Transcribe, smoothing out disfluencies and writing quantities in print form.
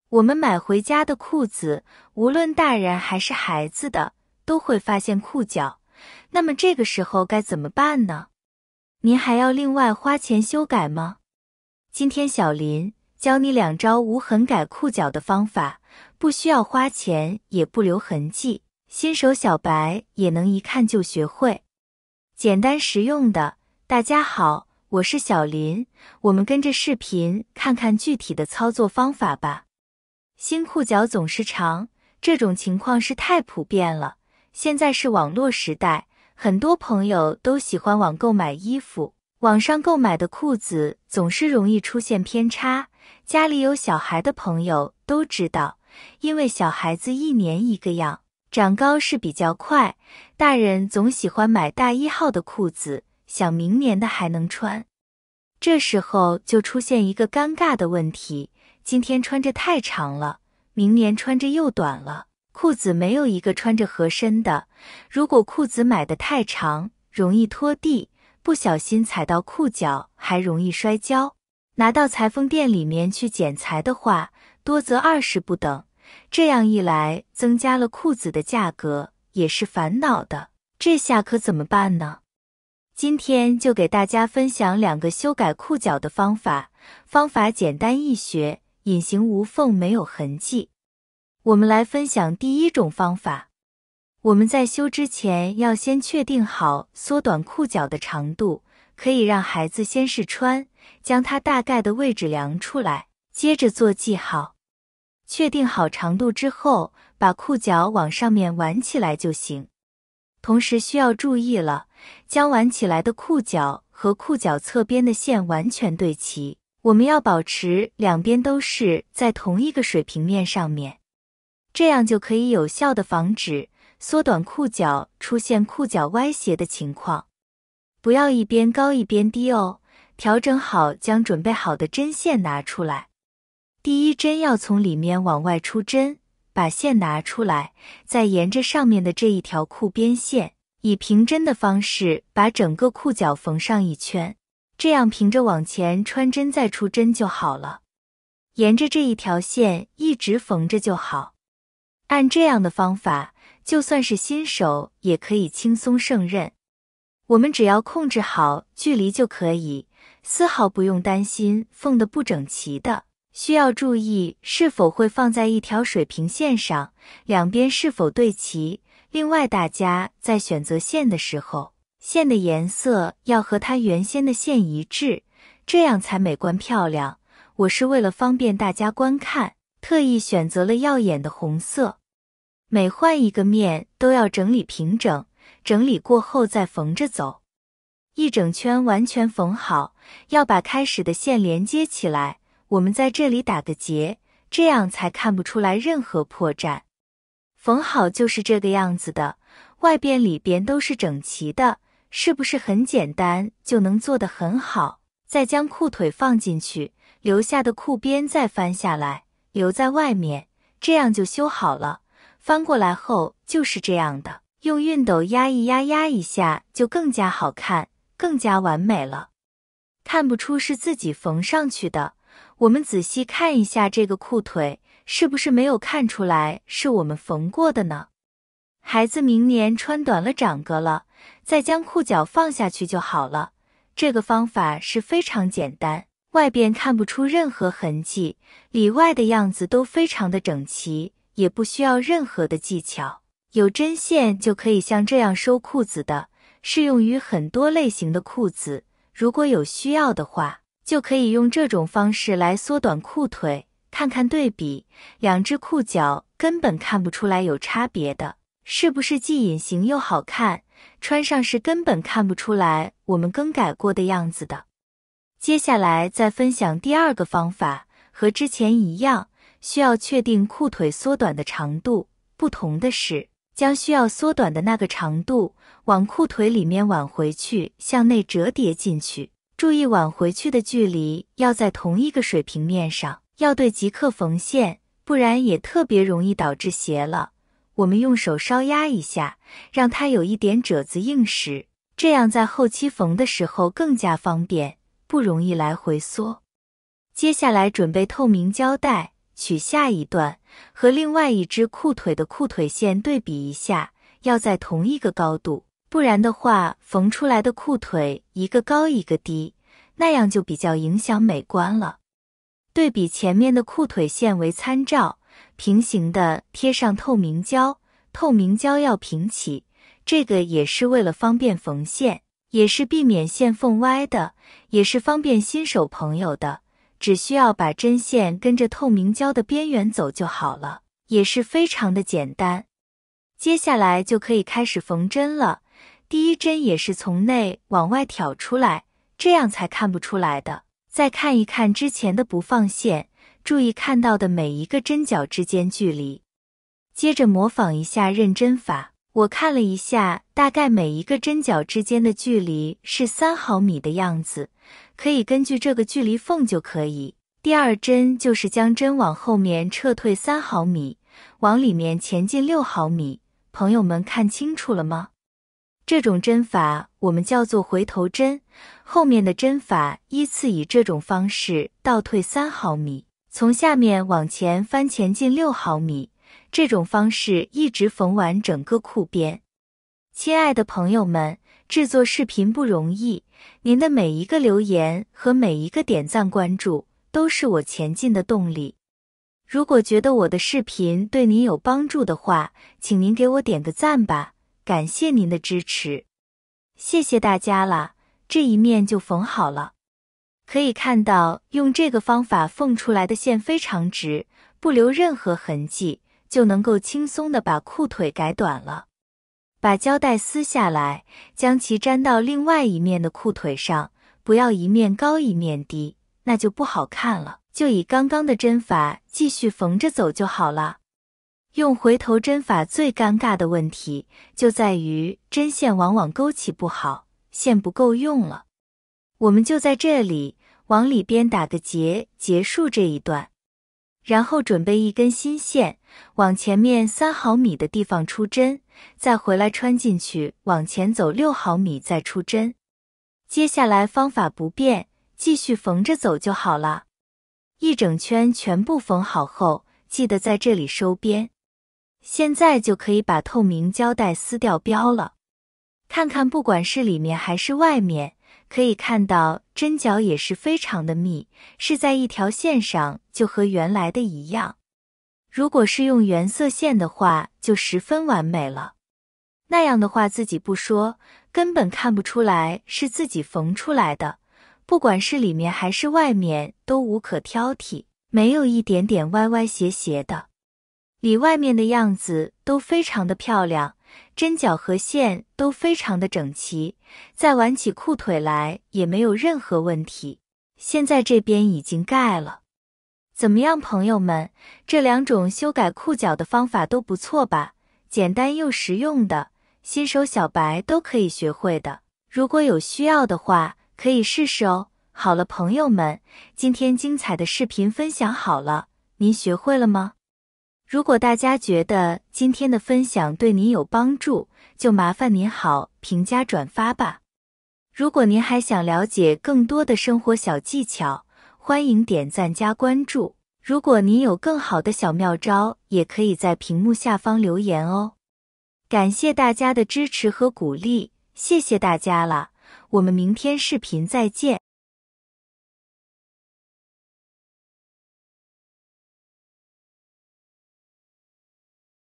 我们买回家的裤子，无论大人还是孩子的，都会发现裤脚。那么这个时候该怎么办呢？您还要另外花钱修改吗？今天小林教你2招无痕改裤脚的方法，不需要花钱，也不留痕迹，新手小白也能一看就学会。简单实用的。大家好，我是小林，我们跟着视频看看具体的操作方法吧。新裤脚总是长，这种情况是太普遍了。现在是网络时代，很多朋友都喜欢网购买衣服，网上购买的裤子总是容易出现偏差。家里有小孩的朋友都知道，因为小孩子一年一个样，长高是比较快，大人总喜欢买大1号的裤子，想明年的还能穿。这时候就出现一个尴尬的问题，今天穿着太长了，明年穿着又短了，裤子没有一个穿着合身的。如果裤子买得太长，容易拖地，不小心踩到裤脚还容易摔跤。拿到裁缝店里面去剪裁的话，多则20不等，这样一来增加了裤子的价格，也是烦恼的。这下可怎么办呢？今天就给大家分享2个修改裤脚的方法，方法简单易学，隐形无缝，没有痕迹。我们来分享第1种方法。我们在修之前要先确定好缩短裤脚的长度，可以让孩子先试穿，将它大概的位置量出来，接着做记号。确定好长度之后，把裤脚往上面挽起来就行。同时需要注意了，将挽起来的裤脚和裤脚侧边的线完全对齐，我们要保持两边都是在同一个水平面上面，这样就可以有效地防止缩短裤脚出现裤脚歪斜的情况。不要一边高一边低哦，调整好将准备好的针线拿出来。第1针要从里面往外出针，把线拿出来，再沿着上面的这一条裤边线，以平针的方式把整个裤脚缝上一圈，这样平着往前穿针再出针就好了。沿着这一条线一直缝着就好。按这样的方法，就算是新手也可以轻松胜任。我们只要控制好距离就可以，丝毫不用担心缝得不整齐的。需要注意是否会放在一条水平线上，两边是否对齐。另外，大家在选择线的时候，线的颜色要和它原先的线一致，这样才美观漂亮。我是为了方便大家观看，特意选择了耀眼的红色。每换一个面都要整理平整，整理过后再缝着走。一整圈完全缝好，要把开始的线连接起来。我们在这里打个结，这样才看不出来任何破绽。缝好就是这个样子的，外边里边都是整齐的，是不是很简单就能做得很好？再将裤腿放进去，留下的裤边再翻下来，留在外面，这样就修好了。翻过来后就是这样的，用熨斗压一压，压一下就更加好看，更加完美了。看不出是自己缝上去的，我们仔细看一下这个裤腿，是不是没有看出来是我们缝过的呢？孩子明年穿短了长个了，再将裤脚放下去就好了。这个方法是非常简单，外边看不出任何痕迹，里外的样子都非常的整齐，也不需要任何的技巧。有针线就可以像这样收裤子的，适用于很多类型的裤子。如果有需要的话，就可以用这种方式来缩短裤腿，看看对比，两只裤脚根本看不出来有差别的，是不是既隐形又好看？穿上是根本看不出来我们更改过的样子的。接下来再分享第2个方法，和之前一样，需要确定裤腿缩短的长度，不同的是，将需要缩短的那个长度往裤腿里面挽回去，向内折叠进去。注意挽回去的距离要在同一个水平面上，要对即刻缝线，不然也特别容易导致斜了。我们用手稍压一下，让它有一点褶子硬实，这样在后期缝的时候更加方便，不容易来回缩。接下来准备透明胶带，取下一段，和另外一只裤腿的裤腿线对比一下，要在同一个高度，不然的话，缝出来的裤腿一个高一个低，那样就比较影响美观了。对比前面的裤腿线为参照，平行的贴上透明胶，透明胶要平起，这个也是为了方便缝线，也是避免线缝歪的，也是方便新手朋友的，只需要把针线跟着透明胶的边缘走就好了，也是非常的简单。接下来就可以开始缝针了，第一针也是从内往外挑出来，这样才看不出来的。再看一看之前的不放线，注意看到的每一个针脚之间距离。接着模仿一下认针法，我看了一下，大概每一个针脚之间的距离是3毫米的样子，可以根据这个距离缝就可以。第二针就是将针往后面撤退3毫米，往里面前进6毫米，朋友们看清楚了吗？这种针法我们叫做回头针，后面的针法依次以这种方式倒退3毫米，从下面往前翻前进6毫米，这种方式一直缝完整个裤边。亲爱的朋友们，制作视频不容易，您的每一个留言和每一个点赞关注都是我前进的动力。如果觉得我的视频对您有帮助的话，请您给我点个赞吧，感谢您的支持。谢谢大家啦，这一面就缝好了。可以看到用这个方法缝出来的线非常直，不留任何痕迹，就能够轻松地把裤腿改短了。把胶带撕下来，将其粘到另外一面的裤腿上，不要一面高一面低，那就不好看了。就以刚刚的针法继续缝着走就好了。用回头针法最尴尬的问题就在于针线往往勾起不好，线不够用了。我们就在这里往里边打个结，结束这一段。然后准备一根新线，往前面3毫米的地方出针，再回来穿进去，往前走6毫米再出针。接下来方法不变，继续缝着走就好了。一整圈全部缝好后，记得在这里收边。现在就可以把透明胶带撕掉标了。看看不管是里面还是外面，可以看到针脚也是非常的密，是在一条线上，就和原来的一样。如果是用原色线的话，就十分完美了。那样的话自己不说，根本看不出来是自己缝出来的，不管是里面还是外面都无可挑剔，没有一点点歪歪斜斜的。里外面的样子都非常的漂亮，针脚和线都非常的整齐，再挽起裤腿来也没有任何问题。现在这边已经盖了。怎么样朋友们，这2种修改裤脚的方法都不错吧？简单又实用的，新手小白都可以学会的。如果有需要的话，可以试试哦。好了朋友们，今天精彩的视频分享好了，您学会了吗？如果大家觉得今天的分享对您有帮助，就麻烦您好评加转发吧。如果您还想了解更多的生活小技巧，欢迎点赞加关注。如果您有更好的小妙招，也可以在屏幕下方留言哦。感谢大家的支持和鼓励，谢谢大家了，我们明天视频再见。